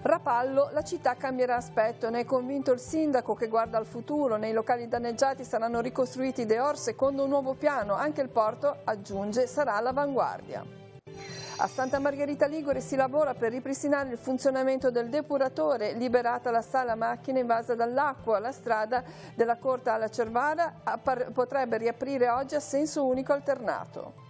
Rapallo, la città cambierà aspetto, ne è convinto il sindaco che guarda al futuro. Nei locali danneggiati saranno ricostruiti dehors secondo un nuovo piano, anche il porto, aggiunge, sarà all'avanguardia. A Santa Margherita Ligure si lavora per ripristinare il funzionamento del depuratore, liberata la sala macchine invasa dall'acqua. La strada della Corta alla Cervara potrebbe riaprire oggi a senso unico alternato.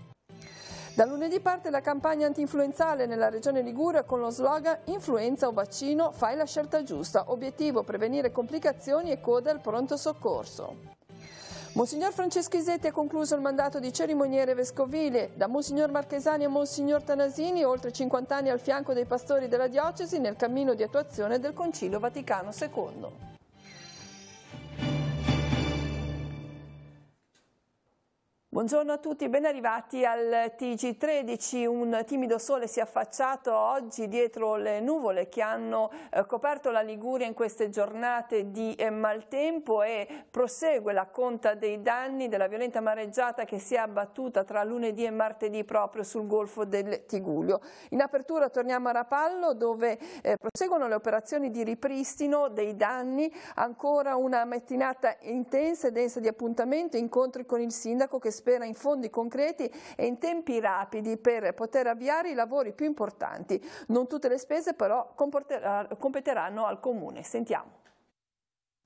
Da lunedì parte la campagna antinfluenzale nella regione Liguria con lo slogan "Influenza o vaccino, fai la scelta giusta". Obiettivo: prevenire complicazioni e code al pronto soccorso. Monsignor Francesco Isetti ha concluso il mandato di cerimoniere vescovile. Da Monsignor Marchesani a Monsignor Tanasini, oltre 50 anni al fianco dei pastori della diocesi nel cammino di attuazione del Concilio Vaticano II. Buongiorno a tutti, ben arrivati al TG13. Un timido sole si è affacciato oggi dietro le nuvole che hanno coperto la Liguria in queste giornate di maltempo e prosegue la conta dei danni della violenta mareggiata che si è abbattuta tra lunedì e martedì proprio sul golfo del Tigullio. In apertura torniamo a Rapallo dove proseguono le operazioni di ripristino dei danni, ancora una mattinata intensa e densa di appuntamenti, incontri con il sindaco che spera in fondi concreti e in tempi rapidi per poter avviare i lavori più importanti. Non tutte le spese però competeranno al Comune. Sentiamo.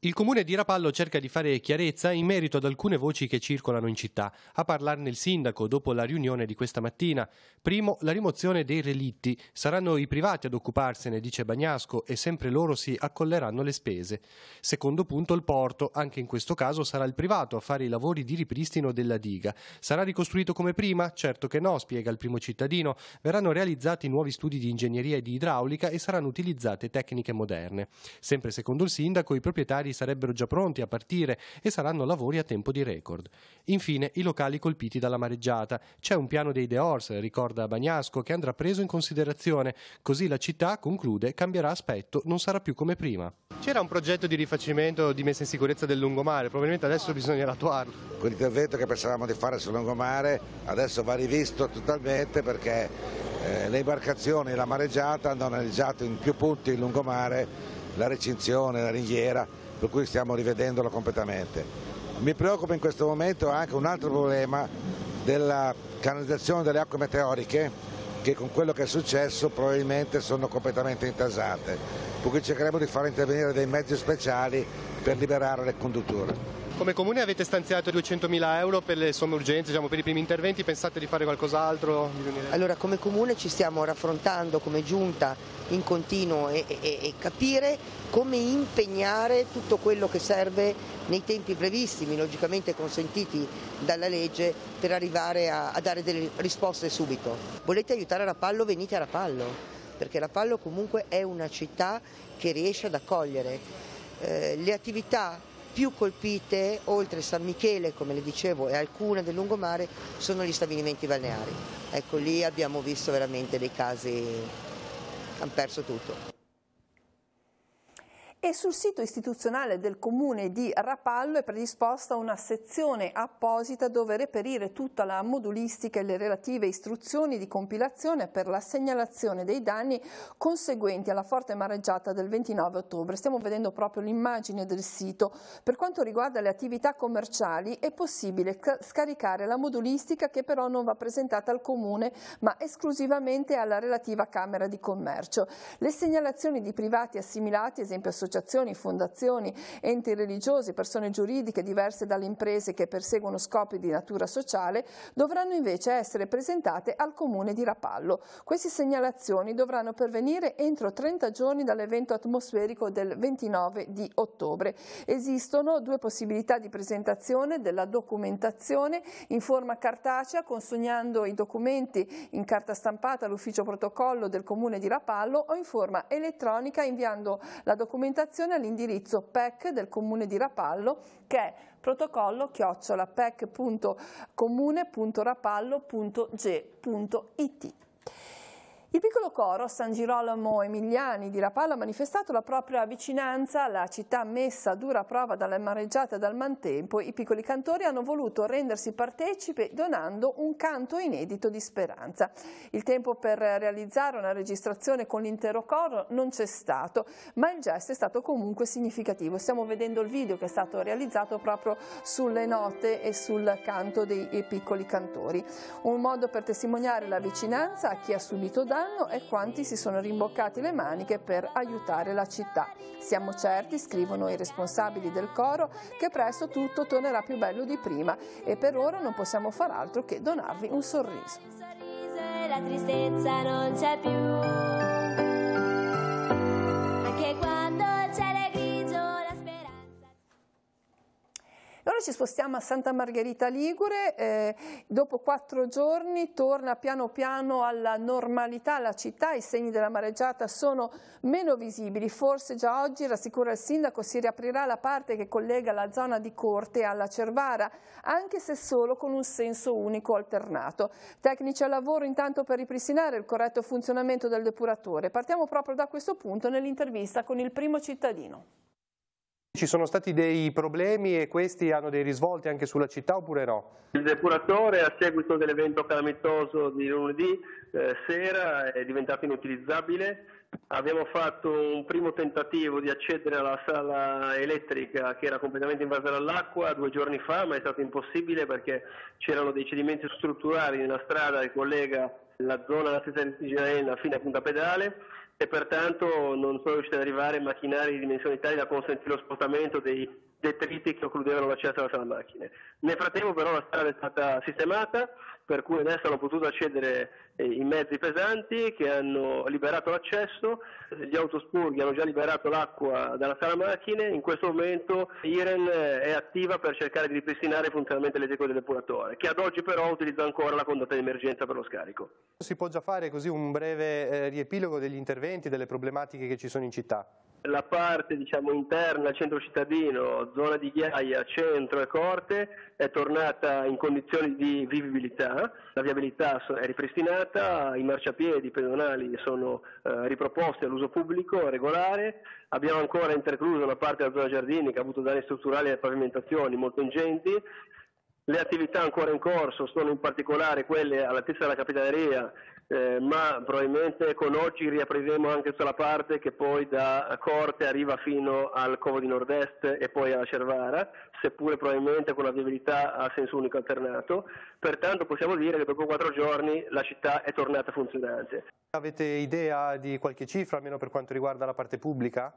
Il Comune di Rapallo cerca di fare chiarezza in merito ad alcune voci che circolano in città. A parlarne il sindaco dopo la riunione di questa mattina. Primo, la rimozione dei relitti. Saranno i privati ad occuparsene, dice Bagnasco, e sempre loro si accolleranno le spese. Secondo punto, il porto. Anche in questo caso sarà il privato a fare i lavori di ripristino della diga. Sarà ricostruito come prima? Certo che no, spiega il primo cittadino. Verranno realizzati nuovi studi di ingegneria e di idraulica e saranno utilizzate tecniche moderne. Sempre secondo il sindaco, i proprietari sarebbero già pronti a partire e saranno lavori a tempo di record. Infine, i locali colpiti dalla mareggiata. C'è un piano dei dehors, ricorda Bagnasco, che andrà preso in considerazione. Così la città, conclude, cambierà aspetto, non sarà più come prima. C'era un progetto di rifacimento, di messa in sicurezza del lungomare, probabilmente adesso bisognerà attuarlo. Quell'intervento che pensavamo di fare sul lungomare adesso va rivisto totalmente perché le imbarcazioni e la mareggiata hanno danneggiato in più punti il lungomare, la recinzione, la ringhiera, per cui stiamo rivedendolo completamente. Mi preoccupa in questo momento anche un altro problema della canalizzazione delle acque meteoriche che con quello che è successo probabilmente sono completamente intasate, per cui cercheremo di far intervenire dei mezzi speciali per liberare le condutture. Come Comune avete stanziato 200.000 euro per le somme urgenze, diciamo, per i primi interventi, pensate di fare qualcos'altro? Allora, come Comune ci stiamo raffrontando come Giunta in continuo e capire come impegnare tutto quello che serve nei tempi brevissimi, logicamente consentiti dalla legge, per arrivare a dare delle risposte subito. Volete aiutare Rapallo? Venite a Rapallo, perché Rapallo comunque è una città che riesce ad accogliere le attività più colpite, oltre San Michele, come le dicevo, e alcune del lungomare, sono gli stabilimenti balneari. Ecco, lì abbiamo visto veramente dei casi che hanno perso tutto. E sul sito istituzionale del Comune di Rapallo è predisposta una sezione apposita dove reperire tutta la modulistica e le relative istruzioni di compilazione per la segnalazione dei danni conseguenti alla forte mareggiata del 29 ottobre. Stiamo vedendo proprio l'immagine del sito. Per quanto riguarda le attività commerciali è possibile scaricare la modulistica che però non va presentata al Comune ma esclusivamente alla relativa Camera di Commercio. Le segnalazioni di privati assimilati, esempio associazioni, fondazioni, enti religiosi, persone giuridiche diverse dalle imprese che perseguono scopi di natura sociale, dovranno invece essere presentate al Comune di Rapallo. Queste segnalazioni dovranno pervenire entro 30 giorni dall'evento atmosferico del 29 di ottobre. Esistono due possibilità di presentazione della documentazione: in forma cartacea, consegnando i documenti in carta stampata all'ufficio protocollo del Comune di Rapallo, o in forma elettronica inviando la documentazione all'indirizzo PEC del Comune di Rapallo, che è protocollo@pec.comune.rapallo.ge.it. Il piccolo coro San Girolamo Emiliani di Rapallo ha manifestato la propria vicinanza alla città messa a dura prova dalle mareggiate e dal maltempo. I piccoli cantori hanno voluto rendersi partecipi donando un canto inedito di speranza. Il tempo per realizzare una registrazione con l'intero coro non c'è stato, ma il gesto è stato comunque significativo. Stiamo vedendo il video che è stato realizzato proprio sulle note e sul canto dei piccoli cantori. Un modo per testimoniare la vicinanza a chi ha subito danno e quanti si sono rimboccati le maniche per aiutare la città. Siamo certi, scrivono i responsabili del coro, che presto tutto tornerà più bello di prima e per ora non possiamo far altro che donarvi un sorriso. Un sorriso e la tristezza non c'è più. Anche quando il cielo è grigio, la speranza. Ora ci spostiamo a Santa Margherita Ligure, dopo 4 giorni torna piano piano alla normalità la città, i segni della mareggiata sono meno visibili, forse già oggi, rassicura il sindaco, si riaprirà la parte che collega la zona di Corte alla Cervara, anche se solo con un senso unico alternato. Tecnici al lavoro intanto per ripristinare il corretto funzionamento del depuratore. Partiamo proprio da questo punto nell'intervista con il primo cittadino. Ci sono stati dei problemi e questi hanno dei risvolti anche sulla città oppure no? Il depuratore a seguito dell'evento calamitoso di lunedì sera è diventato inutilizzabile. Abbiamo fatto un primo tentativo di accedere alla sala elettrica che era completamente invasa dall'acqua 2 giorni fa, ma è stato impossibile perché c'erano dei cedimenti strutturali nella strada che collega la zona della stessa di Ginaenna fino a Punta Pedale e pertanto non sono riusciti ad arrivare macchinari di dimensioni tali da consentire lo spostamento dei detriti che occludevano l'accesso alla sala macchine. Nel frattempo però la strada è stata sistemata, per cui adesso hanno potuto accedere i mezzi pesanti che hanno liberato l'accesso, gli autospurghi hanno già liberato l'acqua dalla sala macchine, in questo momento Iren è attiva per cercare di ripristinare il funzionamento elettrico del depuratore, che ad oggi però utilizza ancora la condotta di emergenza per lo scarico. Si può già fare così un breve riepilogo degli interventi, delle problematiche che ci sono in città? La parte interna, centro cittadino, zona di Ghiaia, centro e Corte è tornata in condizioni di vivibilità, la viabilità è ripristinata, i marciapiedi pedonali sono riproposti all'uso pubblico regolare, abbiamo ancora intercluso una parte della zona giardini che ha avuto danni strutturali alle pavimentazioni molto ingenti. Le attività ancora in corso sono in particolare quelle all'altezza della Capitaneria, ma probabilmente con oggi riapriremo anche tutta la parte che poi da Corte arriva fino al Covo di Nord-Est e poi alla Cervara, seppure probabilmente con una viabilità a senso unico alternato. Pertanto possiamo dire che dopo 4 giorni la città è tornata funzionante. Avete idea di qualche cifra, almeno per quanto riguarda la parte pubblica?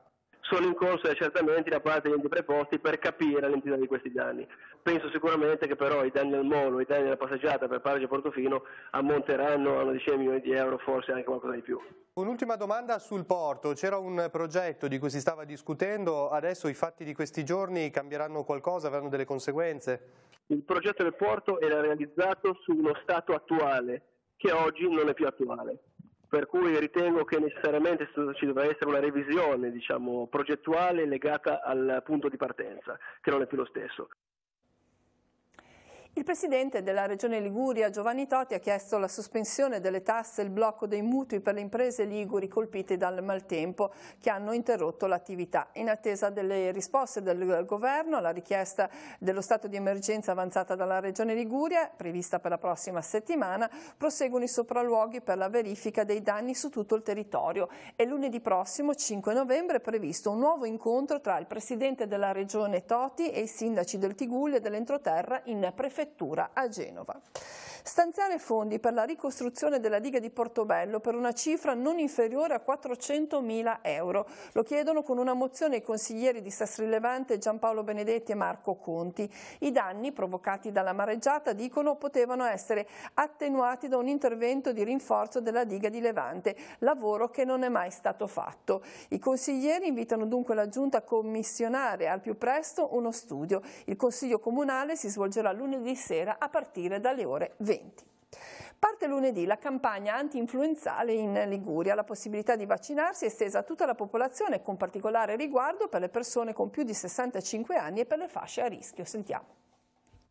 Sono in corso accertamenti da parte degli enti preposti per capire l'entità di questi danni. Penso sicuramente che però i danni al molo, i danni alla passeggiata per Paraggio Portofino ammonteranno a una decina di milioni di euro, forse anche qualcosa di più. Un'ultima domanda sul porto. C'era un progetto di cui si stava discutendo, adesso i fatti di questi giorni cambieranno qualcosa, avranno delle conseguenze? Il progetto del porto era realizzato su uno stato attuale, che oggi non è più attuale. Per cui ritengo che necessariamente ci dovrà essere una revisione, progettuale legata al punto di partenza, che non è più lo stesso. Il presidente della Regione Liguria, Giovanni Toti, ha chiesto la sospensione delle tasse e il blocco dei mutui per le imprese liguri colpite dal maltempo che hanno interrotto l'attività. In attesa delle risposte del governo alla richiesta dello stato di emergenza avanzata dalla Regione Liguria, prevista per la prossima settimana, proseguono i sopralluoghi per la verifica dei danni su tutto il territorio e lunedì prossimo, 5 novembre, è previsto un nuovo incontro tra il presidente della Regione Toti e i sindaci del Tigullio e dell'Entroterra in prefettura a Genova. Stanziare fondi per la ricostruzione della diga di Portobello per una cifra non inferiore a 400.000 euro. Lo chiedono con una mozione i consiglieri di Sestri Levante Giampaolo Benedetti e Marco Conti. I danni provocati dalla mareggiata, dicono, potevano essere attenuati da un intervento di rinforzo della diga di Levante, lavoro che non è mai stato fatto. I consiglieri invitano dunque la Giunta a commissionare al più presto uno studio. Il Consiglio Comunale si svolgerà lunedì sera a partire dalle ore 20. Parte lunedì la campagna anti-influenzale in Liguria. La possibilità di vaccinarsi è estesa a tutta la popolazione, con particolare riguardo per le persone con più di 65 anni e per le fasce a rischio. Sentiamo.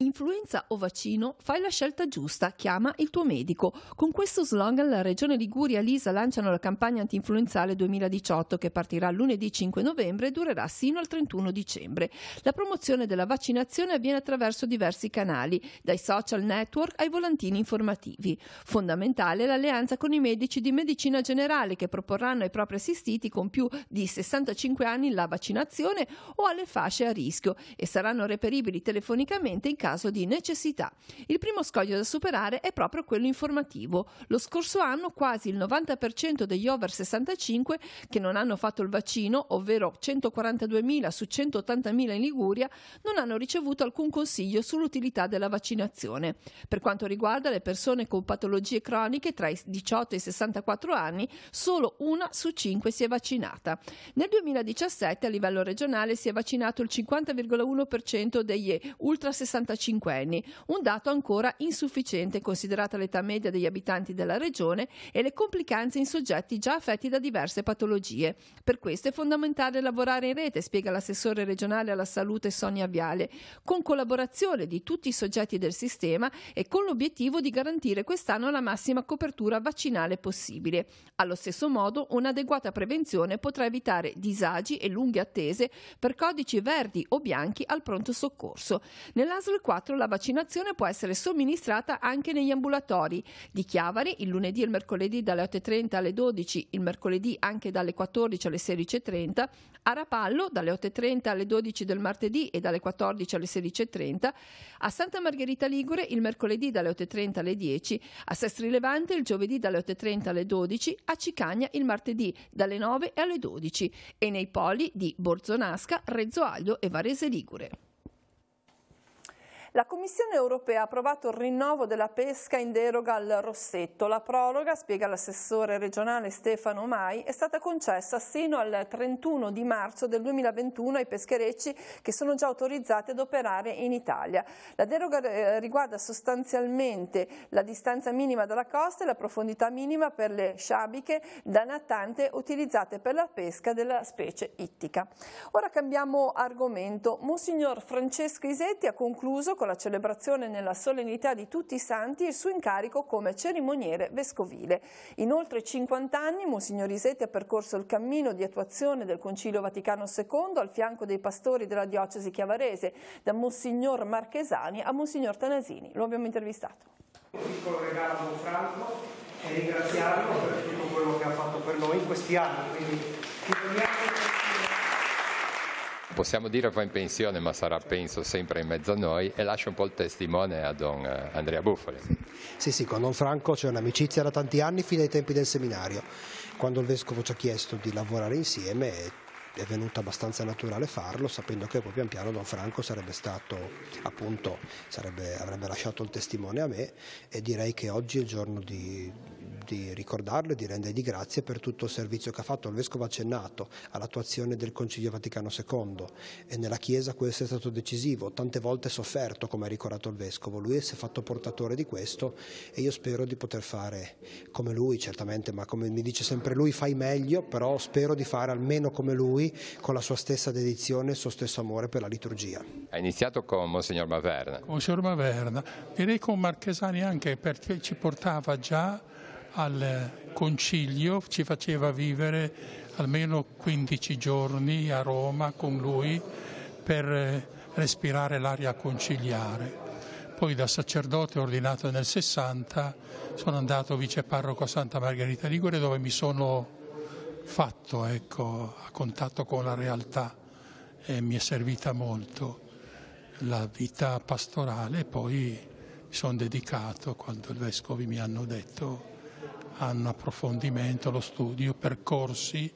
Influenza o vaccino? Fai la scelta giusta, chiama il tuo medico. Con questo slogan la Regione Liguria e l'ISA lanciano la campagna antinfluenzale 2018 che partirà lunedì 5 novembre e durerà sino al 31 dicembre. La promozione della vaccinazione avviene attraverso diversi canali, dai social network ai volantini informativi. Fondamentale l'alleanza con i medici di medicina generale che proporranno ai propri assistiti con più di 65 anni la vaccinazione o alle fasce a rischio e saranno reperibili telefonicamente in caso di necessità. Il primo scoglio da superare è proprio quello informativo. Lo scorso anno quasi il 90% degli over 65 che non hanno fatto il vaccino, ovvero 142.000 su 180.000 in Liguria, non hanno ricevuto alcun consiglio sull'utilità della vaccinazione. Per quanto riguarda le persone con patologie croniche tra i 18 e i 64 anni, solo 1 su 5 si è vaccinata. Nel 2017 a livello regionale si è vaccinato il 50,1% degli ultra 65 anni, un dato ancora insufficiente considerata l'età media degli abitanti della regione e le complicanze in soggetti già affetti da diverse patologie. Per questo è fondamentale lavorare in rete, spiega l'assessore regionale alla salute Sonia Viale, con collaborazione di tutti i soggetti del sistema e con l'obiettivo di garantire quest'anno la massima copertura vaccinale possibile. Allo stesso modo, un'adeguata prevenzione potrà evitare disagi e lunghe attese per codici verdi o bianchi al pronto soccorso. Nell'ASL 4 la vaccinazione può essere somministrata anche negli ambulatori di Chiavari il lunedì e il mercoledì dalle 8.30 alle 12, il mercoledì anche dalle 14 alle 16.30, a Rapallo dalle 8.30 alle 12 del martedì e dalle 14 alle 16.30, a Santa Margherita Ligure il mercoledì dalle 8.30 alle 10, a Sestri Levante il giovedì dalle 8.30 alle 12, a Cicagna il martedì dalle 9 alle 12 e nei poli di Borzonasca, Rezzo Aglio e Varese Ligure. La Commissione europea ha approvato il rinnovo della pesca in deroga al rossetto. La proroga, spiega l'assessore regionale Stefano Mai, è stata concessa sino al 31 di marzo del 2021 ai pescherecci che sono già autorizzati ad operare in Italia. La deroga riguarda sostanzialmente la distanza minima dalla costa e la profondità minima per le sciabiche da nattante utilizzate per la pesca della specie ittica. Ora cambiamo argomento. Monsignor Francesco Isetti ha concluso con la celebrazione nella solennità di tutti i santi il suo incarico come cerimoniere vescovile. In oltre 50 anni Monsignor Isetti ha percorso il cammino di attuazione del Concilio Vaticano II al fianco dei pastori della diocesi chiavarese, da Monsignor Marchesani a Monsignor Tanasini. Lo abbiamo intervistato. Un piccolo regalo a Don Franco e ringraziarlo per tutto quello che ha fatto per noi in questi anni. Quindi possiamo dire va in pensione, ma sarà penso sempre in mezzo a noi, e lascio un po' il testimone a Don Andrea Buffoli. Sì, con Don Franco c'è un'amicizia da tanti anni, fino ai tempi del seminario. Quando il Vescovo ci ha chiesto di lavorare insieme è venuto abbastanza naturale farlo, sapendo che poi pian piano Don Franco sarebbe stato, appunto, avrebbe lasciato il testimone a me, e direi che oggi è il giorno di ricordarlo e di rendergli grazie per tutto il servizio che ha fatto. Il Vescovo ha accennato all'attuazione del Concilio Vaticano II e nella Chiesa questo è stato decisivo, tante volte sofferto, come ha ricordato il Vescovo. Lui si è fatto portatore di questo e io spero di poter fare come lui, certamente, ma come mi dice sempre lui, fai meglio, però spero di fare almeno come lui, con la sua stessa dedizione e il suo stesso amore per la liturgia. Ha iniziato con Monsignor Maverna. Con Monsignor Maverna, direi con Marchesani anche perché ci portava già al concilio, ci faceva vivere almeno 15 giorni a Roma con lui per respirare l'aria conciliare. Poi da sacerdote ordinato nel 60 sono andato viceparroco a Santa Margherita Ligure, dove mi sono fatto a contatto con la realtà e mi è servita molto la vita pastorale. E poi mi sono dedicato, quando i vescovi mi hanno detto, a un approfondimento, lo studio, percorsi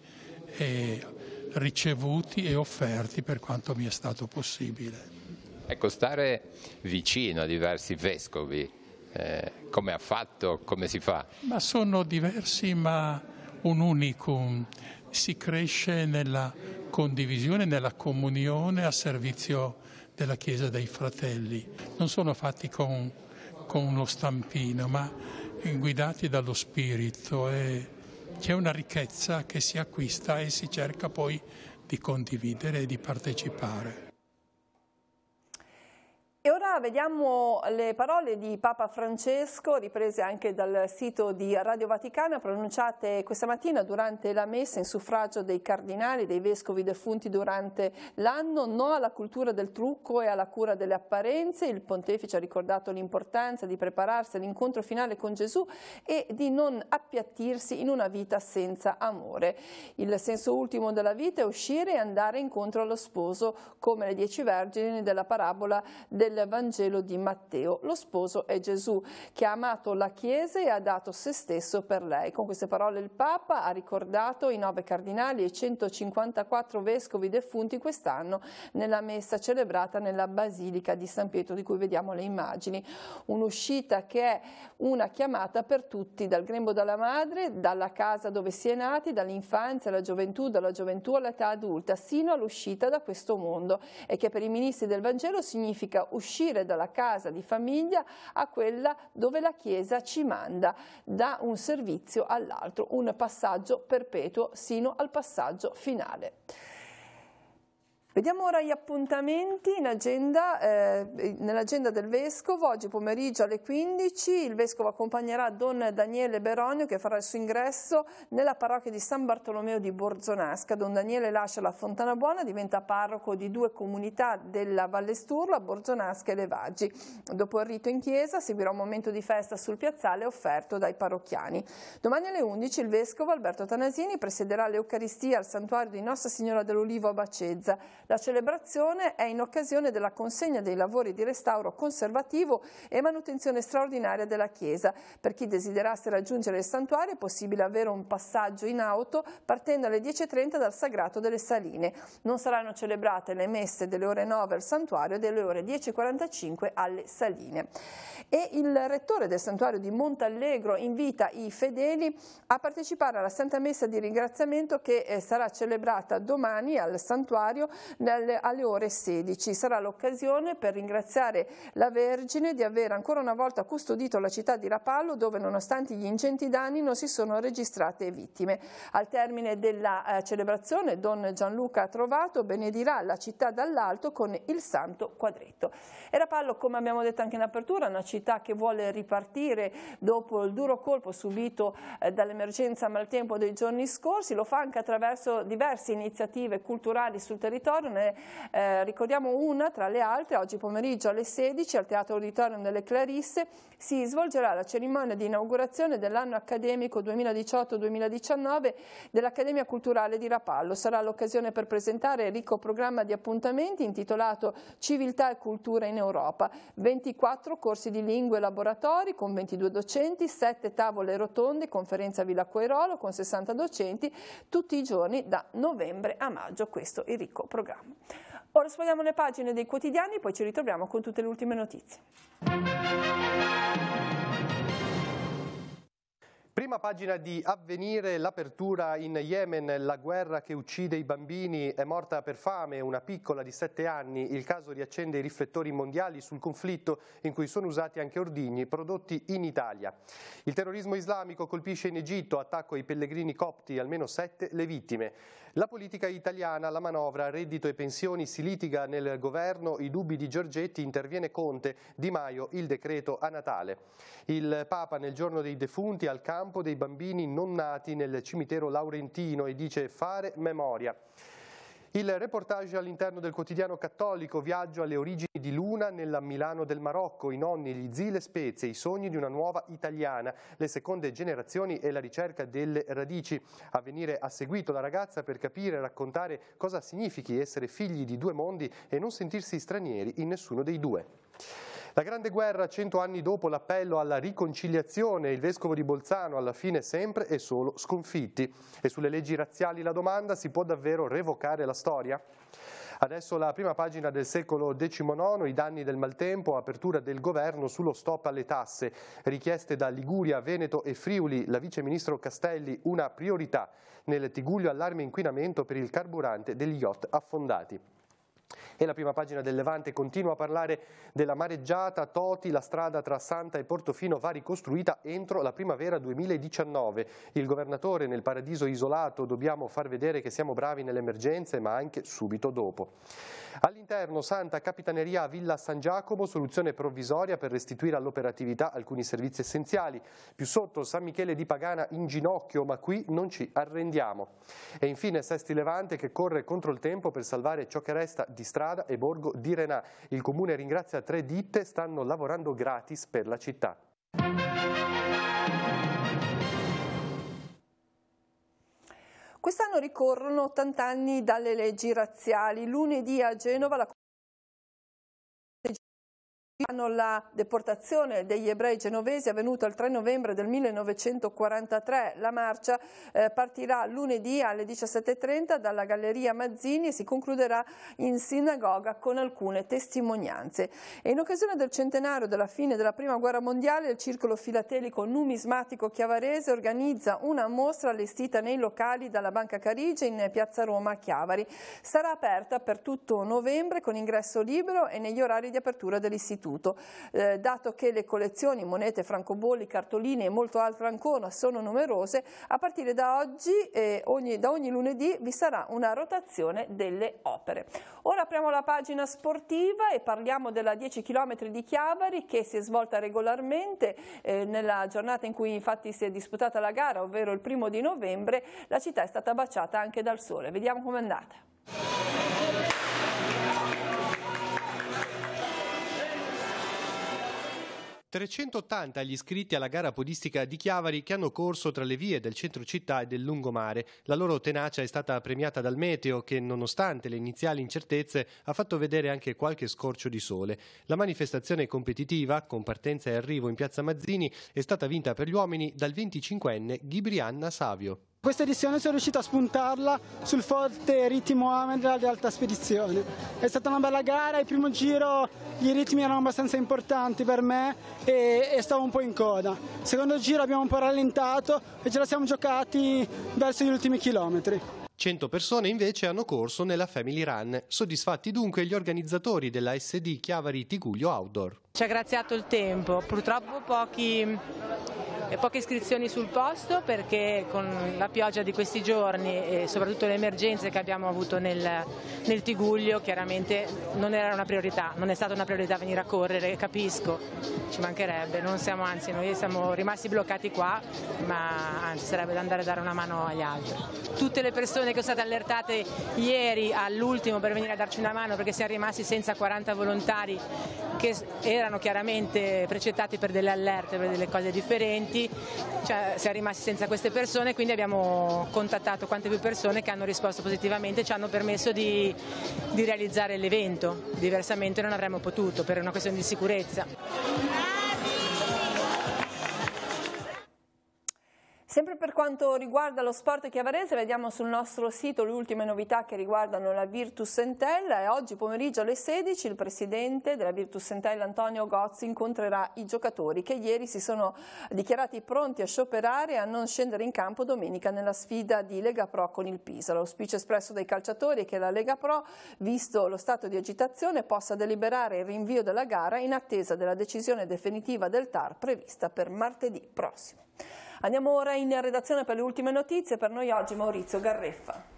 ricevuti e offerti per quanto mi è stato possibile. Ecco, stare vicino a diversi vescovi, come ha fatto, come si fa? Ma sono diversi, ma un unicum. Si cresce nella condivisione, nella comunione a servizio della Chiesa dei Fratelli. Non sono fatti con uno stampino, ma guidati dallo Spirito, e c'è una ricchezza che si acquista e si cerca poi di condividere e di partecipare. E ora vediamo le parole di Papa Francesco, riprese anche dal sito di Radio Vaticana, pronunciate questa mattina durante la messa in suffragio dei cardinali, dei vescovi defunti durante l'anno. No alla cultura del trucco e alla cura delle apparenze. Il pontefice ha ricordato l'importanza di prepararsi all'incontro finale con Gesù e di non appiattirsi in una vita senza amore. Il senso ultimo della vita è uscire e andare incontro allo sposo, come le 10 vergini della parabola del Vangelo di Matteo. Lo sposo è Gesù, che ha amato la Chiesa e ha dato se stesso per lei. Con queste parole il Papa ha ricordato i 9 cardinali e i 154 vescovi defunti quest'anno nella messa celebrata nella Basilica di San Pietro, di cui vediamo le immagini. Un'uscita che è una chiamata per tutti, dal grembo della madre, dalla casa dove si è nati, dall'infanzia alla gioventù, dalla gioventù all'età adulta, sino all'uscita da questo mondo, e che per i ministri del Vangelo significa uscire dalla casa di famiglia a quella dove la Chiesa ci manda, da un servizio all'altro, un passaggio perpetuo sino al passaggio finale. Vediamo ora gli appuntamenti in agenda, nell'agenda del Vescovo. Oggi pomeriggio alle 15 il Vescovo accompagnerà Don Daniele Beronio, che farà il suo ingresso nella parrocchia di San Bartolomeo di Borzonasca. Don Daniele lascia la Fontana Buona, diventa parroco di 2 comunità della Valle Sturla, Borzonasca e Levaggi. Dopo il rito in chiesa seguirà un momento di festa sul piazzale offerto dai parrocchiani. Domani alle 11 il Vescovo Alberto Tanasini presiederà l'Eucaristia al santuario di Nostra Signora dell'Ulivo a Bacezza. La celebrazione è in occasione della consegna dei lavori di restauro conservativo e manutenzione straordinaria della chiesa. Per chi desiderasse raggiungere il santuario è possibile avere un passaggio in auto partendo alle 10:30 dal Sagrato delle Saline. Non saranno celebrate le messe delle ore 9 al santuario e delle ore 10:45 alle Saline. E il rettore del santuario di Montallegro invita i fedeli a partecipare alla Santa Messa di ringraziamento che sarà celebrata domani al santuario alle ore 16. Sarà l'occasione per ringraziare la Vergine di aver ancora una volta custodito la città di Rapallo, dove nonostante gli ingenti danni non si sono registrate vittime. Al termine della celebrazione Don Gianluca Trovato benedirà la città dall'alto con il Santo Quadretto. E Rapallo, come abbiamo detto anche in apertura, è una città che vuole ripartire dopo il duro colpo subito dall'emergenza maltempo dei giorni scorsi. Lo fa anche attraverso diverse iniziative culturali sul territorio. Ricordiamo una tra le altre. Oggi pomeriggio alle 16 al Teatro Auditorium delle Clarisse si svolgerà la cerimonia di inaugurazione dell'anno accademico 2018-2019 dell'Accademia Culturale di Rapallo. Sarà l'occasione per presentare il ricco programma di appuntamenti intitolato Civiltà e Cultura in Europa. 24 corsi di lingue e laboratori con 22 docenti, 7 tavole rotonde, conferenza Villa Quairolo con 60 docenti, tutti i giorni da novembre a maggio. Questo è il ricco programma. Ora sfogliamo le pagine dei quotidiani, poi ci ritroviamo con tutte le ultime notizie. Prima pagina di Avvenire, l'apertura in Yemen, la guerra che uccide i bambini, è morta per fame una piccola di 7 anni. Il caso riaccende i riflettori mondiali sul conflitto in cui sono usati anche ordigni prodotti in Italia. Il terrorismo islamico colpisce in Egitto, attacco ai pellegrini copti, almeno 7 le vittime. La politica italiana, la manovra, reddito e pensioni, si litiga nel governo, i dubbi di Giorgetti, interviene Conte, Di Maio, il decreto a Natale. Il Papa nel giorno dei defunti al campo dei bambini non nati nel cimitero laurentino e dice fare memoria. Il reportage all'interno del quotidiano cattolico, viaggio alle origini di Luna nella Milano del Marocco, i nonni, gli zii, le spezie, i sogni di una nuova italiana, le seconde generazioni e la ricerca delle radici. Avvenire ha seguito la ragazza per capire e raccontare cosa significhi essere figli di 2 mondi e non sentirsi stranieri in nessuno dei 2. La Grande Guerra, 100 anni dopo l'appello alla riconciliazione, il vescovo di Bolzano alla fine sempre e solo sconfitti. E sulle leggi razziali la domanda: si può davvero revocare la storia? Adesso la prima pagina del secolo XIX, i danni del maltempo, apertura del governo sullo stop alle tasse, richieste da Liguria, Veneto e Friuli, la vice ministro Castelli, una priorità. Nel Tigullio allarme inquinamento per il carburante degli yacht affondati. E la prima pagina del Levante continua a parlare della mareggiata. Toti, la strada tra Santa e Portofino va ricostruita entro la primavera 2019. Il governatore nel paradiso isolato: dobbiamo far vedere che siamo bravi nelle emergenze, ma anche subito dopo. All'interno, Santa Capitaneria a Villa San Giacomo, soluzione provvisoria per restituire all'operatività alcuni servizi essenziali. Più sotto, San Michele di Pagana in ginocchio, ma qui non ci arrendiamo. E infine Sesti Levante, che corre contro il tempo per salvare ciò che resta di strada e borgo di Renà. Il comune ringrazia 3 ditte, stanno lavorando gratis per la città. Quest'anno ricorrono 80 anni dalle leggi razziali. Lunedì a Genova la deportazione degli ebrei genovesi è avvenuta il 3 novembre del 1943. La marcia partirà lunedì alle 17:30 dalla Galleria Mazzini e si concluderà in sinagoga con alcune testimonianze. E in occasione del centenario della fine della Prima Guerra Mondiale, il Circolo Filatelico Numismatico Chiavarese organizza una mostra allestita nei locali dalla Banca Carige in Piazza Roma a Chiavari. Sarà aperta per tutto novembre con ingresso libero e negli orari di apertura dell'istituto. Dato che le collezioni, monete, francobolli, cartoline e molto altro ancora sono numerose, a partire da oggi, da ogni lunedì, vi sarà una rotazione delle opere. Ora apriamo la pagina sportiva e parliamo della 10 km di Chiavari, che si è svolta regolarmente nella giornata in cui infatti si è disputata la gara, ovvero il 1° di novembre. La città è stata baciata anche dal sole. Vediamo com'è andata. 380 gli iscritti alla gara podistica di Chiavari, che hanno corso tra le vie del centro città e del lungomare. La loro tenacia è stata premiata dal meteo, che nonostante le iniziali incertezze ha fatto vedere anche qualche scorcio di sole. La manifestazione competitiva, con partenza e arrivo in piazza Mazzini, è stata vinta per gli uomini dal 25enne Ghibrianna Savio. Questa edizione sono riuscito a spuntarla sul forte ritmo Amendra di alta spedizione. È stata una bella gara, il primo giro i ritmi erano abbastanza importanti per me e stavo un po' in coda. Il secondo giro abbiamo un po' rallentato e ce la siamo giocati verso gli ultimi chilometri. 100 persone invece hanno corso nella Family Run. Soddisfatti dunque gli organizzatori della SD Chiavari Tiguglio Outdoor. Ci ha graziato il tempo, purtroppo poche iscrizioni sul posto, perché con la pioggia di questi giorni e soprattutto le emergenze che abbiamo avuto nel Tiguglio, chiaramente non era una priorità, non è stata una priorità venire a correre, capisco, ci mancherebbe, noi siamo rimasti bloccati qua, ma anzi sarebbe da andare a dare una mano agli altri. Tutte le persone che sono state allertate ieri all'ultimo per venire a darci una mano, perché siamo rimasti senza 40 volontari che erano chiaramente precettati per delle allerte, per delle cose differenti, cioè siamo rimasti senza queste persone, quindi abbiamo contattato quante più persone che hanno risposto positivamente, ci hanno permesso di realizzare l'evento, diversamente non avremmo potuto per una questione di sicurezza. Sempre per quanto riguarda lo sport chiavarese, vediamo sul nostro sito le ultime novità che riguardano la Virtus Entella, e oggi pomeriggio alle 16 il presidente della Virtus Entella, Antonio Gozzi, incontrerà i giocatori che ieri si sono dichiarati pronti a scioperare e a non scendere in campo domenica nella sfida di Lega Pro con il Pisa. L'auspicio espresso dai calciatori è che la Lega Pro, visto lo stato di agitazione, possa deliberare il rinvio della gara in attesa della decisione definitiva del TAR prevista per martedì prossimo. Andiamo ora in redazione per le ultime notizie. Per noi oggi Maurizio Garreffa.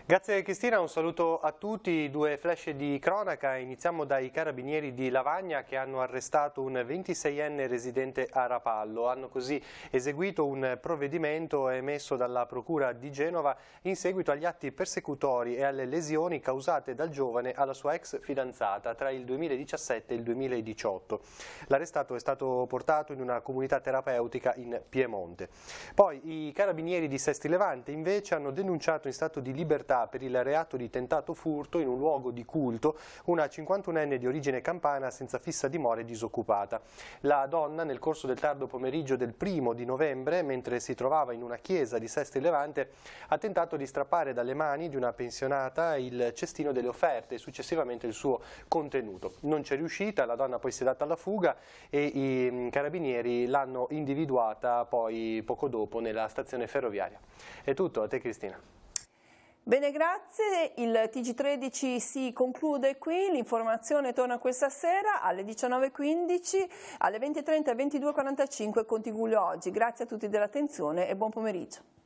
Grazie Cristina, un saluto a tutti. 2 flash di cronaca. Iniziamo dai carabinieri di Lavagna, che hanno arrestato un 26enne residente a Rapallo. Hanno così eseguito un provvedimento emesso dalla Procura di Genova in seguito agli atti persecutori e alle lesioni causate dal giovane alla sua ex fidanzata tra il 2017 e il 2018. L'arrestato è stato portato in una comunità terapeutica in Piemonte. Poi i carabinieri di Sesti Levante invece hanno denunciato in stato di libertà per il reato di tentato furto in un luogo di culto una 51enne di origine campana senza fissa dimora e disoccupata. La donna, nel corso del tardo pomeriggio del 1° di novembre, mentre si trovava in una chiesa di Sesti Levante, ha tentato di strappare dalle mani di una pensionata il cestino delle offerte e successivamente il suo contenuto. Non c'è riuscita, la donna poi si è data alla fuga e i carabinieri l'hanno individuata poi poco dopo nella stazione ferroviaria. È tutto, a te Cristina. Bene, grazie. Il TG13 si conclude qui, l'informazione torna questa sera alle 19.15, alle 20.30 e 22.45 con Tigullio Oggi. Grazie a tutti dell'attenzione e buon pomeriggio.